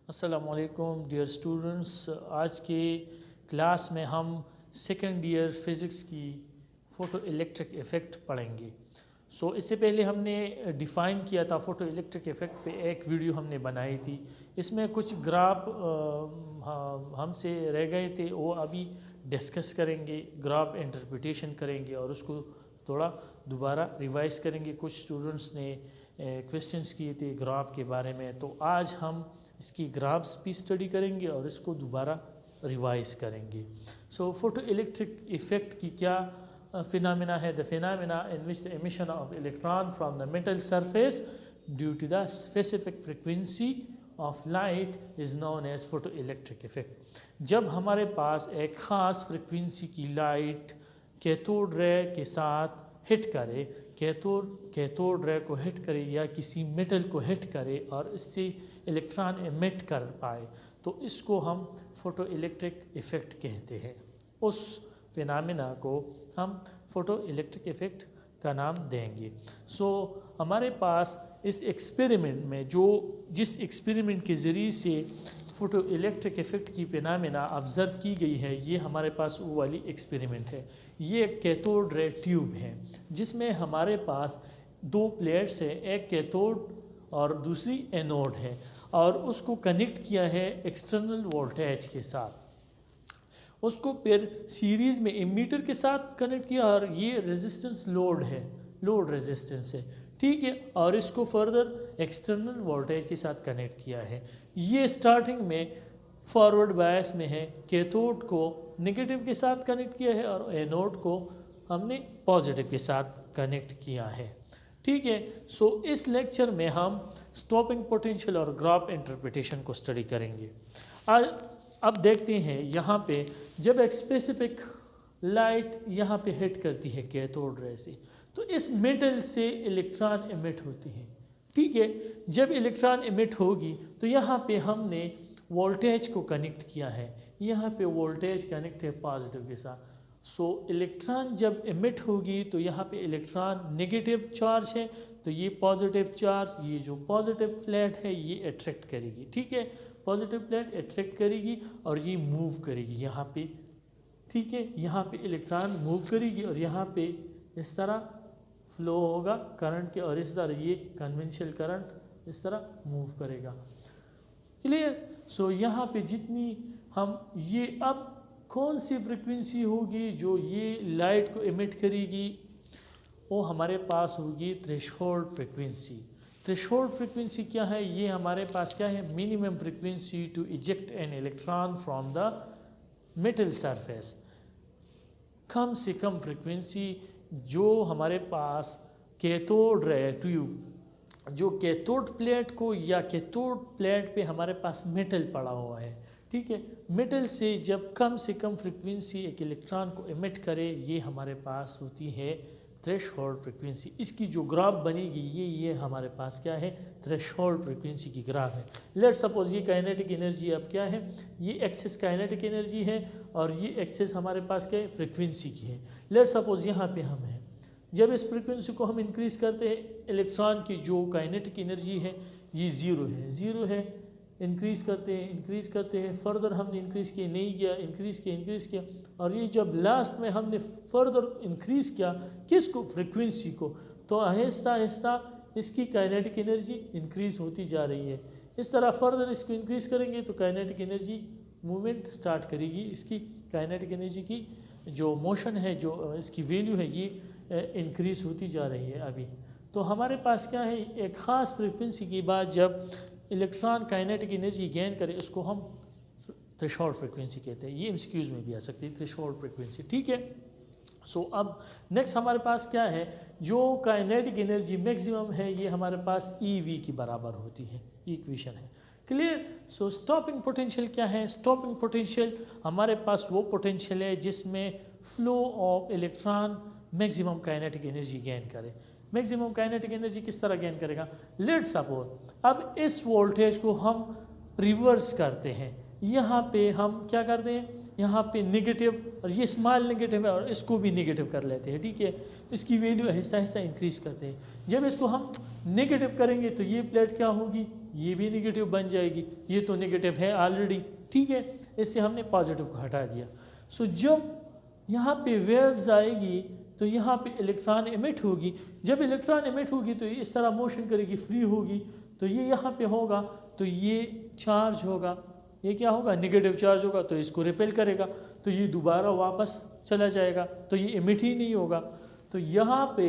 अस्सलामुअलैकुम dear students, आज के क्लास में हम सेकेंड ईयर फिज़िक्स की फ़ोटो इलेक्ट्रिक इफ़ेक्ट पढ़ेंगे। इससे पहले हमने डिफ़ाइन किया था फ़ोटो इलेक्ट्रिक इफ़ेक्ट पे एक वीडियो हमने बनाई थी। इसमें कुछ ग्राफ हमसे रह गए थे, वो अभी डिस्कस करेंगे, ग्राफ इंटरप्रिटेशन करेंगे और उसको थोड़ा दोबारा रिवाइज़ करेंगे। कुछ स्टूडेंट्स ने क्वेश्चंस किए थे ग्राफ के बारे में, तो आज हम इसकी ग्राफ्स भी स्टडी करेंगे और इसको दोबारा रिवाइज करेंगे। फोटो इलेक्ट्रिक इफेक्ट की क्या फिनोमेना है? The phenomena in which the emission of electron from the metal surface due to the specific frequency of light is known as photo electric effect. जब हमारे पास एक ख़ास फ्रिक्वेंसी की light cathode ray के साथ हिट करे, cathode ray को hit करे या किसी मेटल को हिट करे और इससे इलेक्ट्रॉन एमिट कर पाए, तो इसको हम फोटो इलेक्ट्रिक इफ़ेक्ट कहते हैं। उस फिनोमेना को हम फोटो इलेक्ट्रिक इफ़ेक्ट का नाम देंगे। हमारे पास इस एक्सपेरिमेंट में जिस एक्सपेरिमेंट के ज़रिए से फोटो इलेक्ट्रिक इफ़ेक्ट की फिनोमेना ऑब्ज़र्व की गई है, ये हमारे पास वो वाली एक्सपेरिमेंट है। ये एक कैथोड रे ट्यूब है जिसमें हमारे पास दो प्लेट्स हैं, एक कैथोड और दूसरी एनोड है, और उसको कनेक्ट किया है एक्सटर्नल वोल्टेज के साथ। उसको फिर सीरीज़ में एमीटर के साथ कनेक्ट किया और ये रेजिस्टेंस लोड है, लोड रेजिस्टेंस है, ठीक है। और इसको फर्दर एक्सटर्नल वोल्टेज के साथ कनेक्ट किया है। ये स्टार्टिंग में फॉरवर्ड बायस में है, कैथोड को नेगेटिव के साथ कनेक्ट किया है और एनोड को हमने पॉजिटिव के साथ कनेक्ट किया है, ठीक है। इस लेक्चर में हम स्टॉपिंग पोटेंशियल और ग्राफ इंटरप्रिटेशन को स्टडी करेंगे। अब देखते हैं यहाँ पे जब एक स्पेसिफिक लाइट यहाँ पे हिट करती है कैथोड रे से, तो इस मेटल से इलेक्ट्रॉन एमिट होती है, ठीक है। जब इलेक्ट्रॉन एमिट होगी तो यहाँ पे हमने वोल्टेज को कनेक्ट किया है, यहाँ पे वोल्टेज कनेक्ट है पॉजिटिव के साथ। इलेक्ट्रॉन जब एमिट होगी तो यहाँ पे इलेक्ट्रॉन नेगेटिव चार्ज है, तो ये पॉजिटिव चार्ज, ये जो पॉजिटिव प्लेट है ये अट्रैक्ट करेगी, ठीक है। पॉजिटिव प्लेट अट्रैक्ट करेगी और ये मूव करेगी यहाँ पे, ठीक है। यहाँ पे इलेक्ट्रॉन मूव करेगी और यहाँ पे इस तरह फ्लो होगा करंट के, और इस तरह ये कन्वेंशनल करंट इस तरह मूव करेगा, क्लियर। यहाँ पे जितनी हम ये अब कौन सी फ्रिक्वेंसी होगी जो ये लाइट को एमिट करेगी, वो हमारे पास होगी थ्रेशोल्ड फ्रिक्वेंसी। थ्रेशोल्ड फ्रिक्वेंसी क्या है? ये हमारे पास क्या है? Minimum frequency to eject an electron from the metal surface. कम से कम फ्रिक्वेंसी जो हमारे पास कैथोड रे ट्यूब, जो कैथोड प्लेट को या कैथोड प्लेट पे हमारे पास मेटल पड़ा हुआ है, ठीक है, मेटल से जब कम से कम फ्रिक्वेंसी एक इलेक्ट्रॉन को एमिट करे, ये हमारे पास होती है थ्रेशोल्ड फ्रिक्वेंसी। इसकी जो ग्राफ बनेगी ये हमारे पास क्या है? थ्रेशोल्ड फ्रिक्वेंसी की ग्राफ है। लेट सपोज ये काइनेटिक एनर्जी अब क्या है? ये एक्सेस काइनेटिक एनर्जी है और ये एक्सेस हमारे पास क्या है? फ्रिक्वेंसी की है। लेट सपोज यहाँ पे हम हैं, जब इस फ्रिक्वेंसी को हम इंक्रीज़ करते हैं, इलेक्ट्रॉन की जो काइनेटिक एनर्जी है ये ज़ीरो है, इंक्रीज़ करते हैं, फर्दर हमने इंक्रीज़ किया, नहीं किया, इंक्रीज़ किया, और ये जब लास्ट में हमने फर्दर इंक्रीज़ किया किसको? फ्रिक्वेंसी को, तो आहिस्ता आहिस्ता इसकी काइनेटिक एनर्जी इंक्रीज़ होती जा रही है। इस तरह फर्दर इसको इंक्रीज़ करेंगे तो काइनेटिक एनर्जी मूवमेंट स्टार्ट करेगी। इसकी काइनेटिक एनर्जी की जो मोशन है, जो इसकी वैल्यू है, ये इंक्रीज़ होती जा रही है अभी। तो हमारे पास क्या है? एक ख़ास फ्रिक्वेंसी के बाद जब इलेक्ट्रॉन काइनेटिक एनर्जी गेन करे, उसको हम थ्रेशोल्ड फ्रिक्वेंसी कहते हैं। ये एमसीक्यूज़ में भी आ सकती है, थ्रेशोल्ड फ्रिक्वेंसी, ठीक है। अब नेक्स्ट हमारे पास क्या है? जो काइनेटिक एनर्जी मैक्सिमम है ये हमारे पास EV की बराबर होती है, इक्वेशन है, क्लियर। स्टॉपिंग पोटेंशियल क्या है? स्टॉपिंग पोटेंशियल हमारे पास वो पोटेंशियल है जिसमें flow of electron maximum kinetic energy gain करे। मैक्सिमम काइनेटिक एनर्जी किस तरह गेन करेगा? लेट सपोज अब इस वोल्टेज को हम रिवर्स करते हैं, यहाँ पे हम क्या करते हैं? यहाँ पे नेगेटिव, और ये स्मॉल नेगेटिव है और इसको भी नेगेटिव कर लेते हैं, ठीक है। तो इसकी वैल्यू आहिस्ता आहिस्ता इंक्रीज़ करते हैं। जब इसको हम नेगेटिव करेंगे तो ये प्लेट क्या होगी, ये भी नेगेटिव बन जाएगी, ये तो नेगेटिव है ऑलरेडी, ठीक है। इससे हमने पॉजिटिव को हटा दिया। सो जब यहाँ पे वेव्स आएगी तो यहाँ पे इलेक्ट्रॉन एमिट होगी। जब इलेक्ट्रॉन एमिट होगी तो ये इस तरह मोशन करेगी, फ्री होगी, तो ये यहाँ पे होगा, तो ये चार्ज होगा, ये क्या होगा, नेगेटिव चार्ज होगा, तो इसको रिपेल करेगा, तो ये दोबारा वापस चला जाएगा, तो ये एमिट ही नहीं होगा। तो यहाँ पे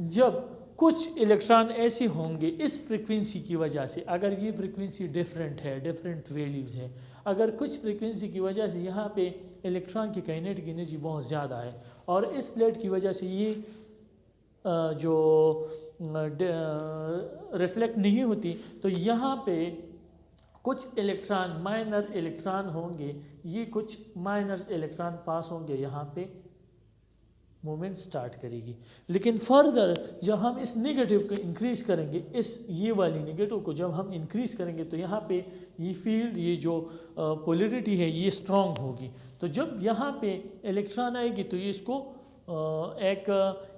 जब कुछ इलेक्ट्रॉन ऐसे होंगे इस फ्रीक्वेंसी की वजह से, अगर ये फ्रीक्वेंसी डिफरेंट है, डिफरेंट वैल्यूज़ है, अगर कुछ फ्रीक्वेंसी की वजह से यहाँ पे इलेक्ट्रॉन की काइनेटिक एनर्जी बहुत ज़्यादा है और इस प्लेट की वजह से ये जो रिफ्लेक्ट नहीं होती, तो यहाँ पे कुछ इलेक्ट्रॉन, माइनर इलेक्ट्रॉन होंगे, ये कुछ माइनर इलेक्ट्रॉन पास होंगे, यहाँ पे मूवमेंट स्टार्ट करेगी। लेकिन फर्दर जब हम इस नेगेटिव को इंक्रीज़ करेंगे, इस ये वाली नेगेटिव को जब हम इंक्रीज़ करेंगे, तो यहाँ पे ये फील्ड, ये जो पोलैरिटी है, ये स्ट्रॉन्ग होगी। तो जब यहाँ पे इलेक्ट्रॉन आएगी तो ये इसको एक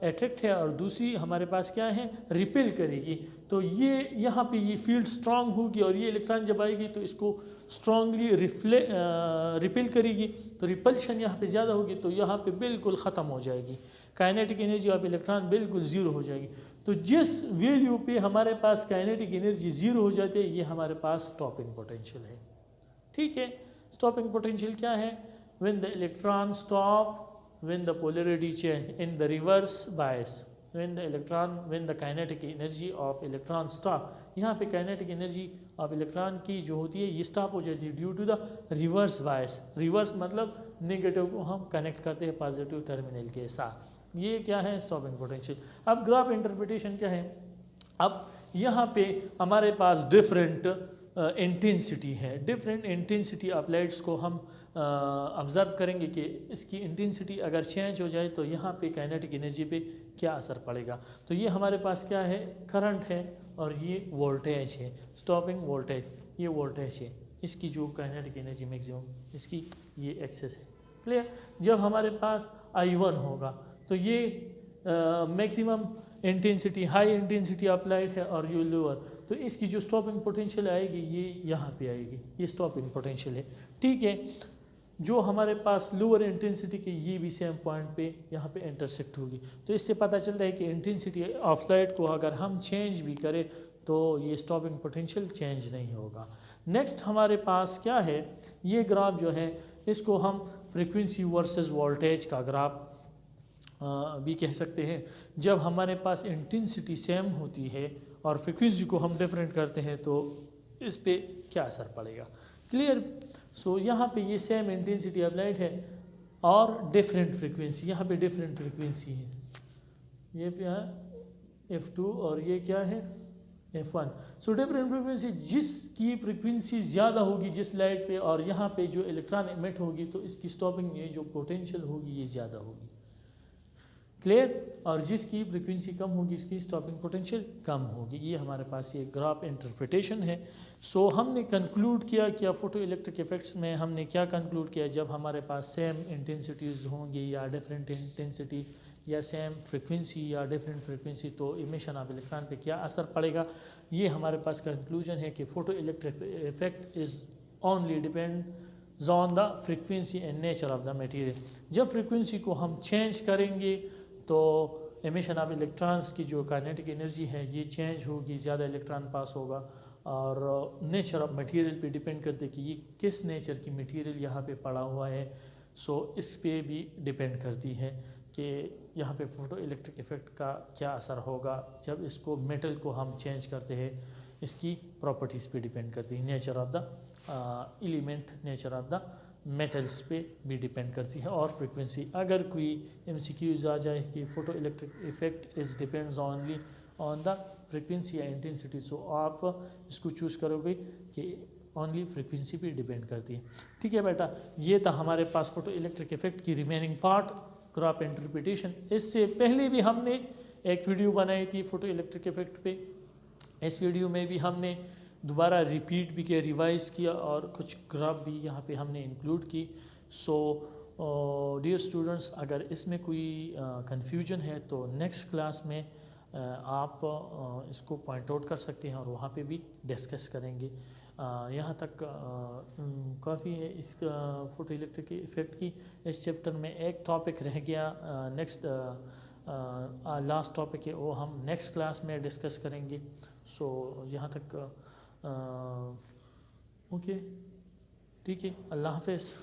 अट्रैक्ट है और दूसरी हमारे पास क्या है, रिपेल करेगी। तो ये यहाँ पे ये फील्ड स्ट्रांग होगी और ये इलेक्ट्रॉन जब आएगी तो इसको स्ट्रांगली रिपेल करेगी, तो रिपल्शन यहाँ पे ज़्यादा होगी, तो यहाँ पे बिल्कुल ख़त्म हो जाएगी काइनेटिक एनर्जी ऑफ इलेक्ट्रॉन, बिल्कुल ज़ीरो हो जाएगी। तो जिस वैल्यू पे हमारे पास काइनेटिक एनर्जी ज़ीरो हो जाती है, ये हमारे पास स्टॉपिंग पोटेंशियल है, ठीक है। स्टॉपिंग पोटेंशियल क्या है, when the electron stop, when the polarity change in the reverse bias, when the kinetic energy of electron stop, यहाँ पे kinetic energy of electron की जो होती है ये stop हो जाती है due to the reverse bias। reverse मतलब नेगेटिव को हम कनेक्ट करते हैं पॉजिटिव टर्मिनल के साथ, ये क्या है, स्टॉपिंग पोटेंशियल। अब ग्राफ इंटरप्रिटेशन क्या है, अब यहाँ पे हमारे पास डिफरेंट इंटेंसिटी है, डिफरेंट इंटेंसिटी ऑफ लाइट्स को हम ऑब्ज़र्व करेंगे कि इसकी इंटेंसिटी अगर चेंज हो जाए तो यहाँ पे काइनेटिक एनर्जी पे क्या असर पड़ेगा। तो ये हमारे पास क्या है, करंट है और ये वोल्टेज है, स्टॉपिंग वोल्टेज, ये वोल्टेज है, इसकी जो काइनेटिक एनर्जी मैक्सिमम, इसकी ये एक्सेस है, क्लियर। जब हमारे पास I1 होगा तो ये maximum intensity, high intensity of light है और ये लोअर, तो इसकी जो स्टॉपिंग पोटेंशियल आएगी ये यहाँ पे आएगी, ये स्टॉपिंग पोटेंशियल है, ठीक है। जो हमारे पास लोअर इंटेंसिटी की ये भी सेम पॉइंट पे यहाँ पे इंटरसेक्ट होगी। तो इससे पता चलता है कि इंटेंसिटी ऑफ लाइट को अगर हम चेंज भी करें तो ये स्टॉपिंग पोटेंशियल चेंज नहीं होगा। नेक्स्ट हमारे पास क्या है, ये ग्राफ जो है इसको हम फ्रीक्वेंसी वर्सेस वोल्टेज का ग्राफ भी कह सकते हैं। जब हमारे पास इंटेंसिटी सेम होती है और फ्रीक्वेंसी को हम डिफरेंट करते हैं तो इस पे क्या असर पड़ेगा, क्लियर। सो यहाँ पे ये सेम इंटेंसिटी ऑफ लाइट है और डिफरेंट फ्रीक्वेंसी, यहाँ पे डिफरेंट फ्रीक्वेंसी है, ये क्या है F2 और ये क्या है F1। सो डिफरेंट फ्रीक्वेंसी, जिसकी फ्रीक्वेंसी ज़्यादा होगी जिस लाइट पे और यहाँ पे जो इलेक्ट्रॉन एमिट होगी तो इसकी स्टॉपिंग ये जो पोटेंशियल होगी ये ज़्यादा होगी, क्लियर। और जिसकी फ्रीक्वेंसी कम होगी इसकी स्टॉपिंग पोटेंशियल कम होगी। ये हमारे पास ये ग्राफ इंटरप्रिटेशन है। सो हमने कंक्लूड किया क्या फोटो इलेक्ट्रिक इफेक्ट्स में हमने क्या कंक्लूड किया, जब हमारे पास सेम इंटेंसिटीज़ होंगी या डिफरेंट इंटेंसिटी या सेम फ्रीक्वेंसी या डिफरेंट फ्रीक्वेंसी, तो इमिशन ऑफ इलेक्ट्रॉन पे क्या असर पड़ेगा। ये हमारे पास कंक्लूजन है कि photo electric effect is only depend on the frequency and nature of the material. जब फ्रीक्वेंसी को हम चेंज करेंगे तो एमिशन ऑफ इलेक्ट्रॉन्स की जो काइनेटिक एनर्जी है ये चेंज होगी, ज़्यादा इलेक्ट्रॉन पास होगा। और नेचर ऑफ मटेरियल पे डिपेंड करते हैं कि ये किस नेचर की मटेरियल यहाँ पे पड़ा हुआ है। सो इस पे भी डिपेंड करती है कि यहाँ पे फोटो इलेक्ट्रिक इफेक्ट का क्या असर होगा। जब इसको मेटल को हम चेंज करते हैं इसकी प्रॉपर्टीज़ पे डिपेंड करती है, nature of the element, nature of the metals पे भी डिपेंड करती है। और फ्रीक्वेंसी, अगर कोई MCQs आ जाए कि photo electric effect is depends only on the frequency या इंटेंसिटी, सो आप इसको चूज़ करोगे कि ओनली फ्रीक्वेंसी पे डिपेंड करती है, ठीक है बेटा। ये था हमारे पास फोटो इलेक्ट्रिक इफेक्ट की रिमेनिंग पार्ट, ग्राफ इंटरप्रिटेशन। इससे पहले भी हमने एक वीडियो बनाई थी फोटो इलेक्ट्रिक इफेक्ट पे, इस वीडियो में भी हमने दोबारा रिपीट भी किया, रिवाइज़ किया और कुछ ग्राफ भी यहाँ पे हमने इंक्लूड की। सो डियर स्टूडेंट्स, अगर इसमें कोई कंफ्यूजन है तो नेक्स्ट क्लास में आप इसको पॉइंट आउट कर सकते हैं और वहाँ पे भी डिस्कस करेंगे। यहाँ तक काफ़ी है इस फोटो इलेक्ट्रिक इफ़ेक्ट की। इस चैप्टर में एक टॉपिक रह गया, नेक्स्ट लास्ट टॉपिक है, वो हम नेक्स्ट क्लास में डिस्कस करेंगे। सो यहाँ तक ओके, ठीक है, अल्लाह हाफ़िज़।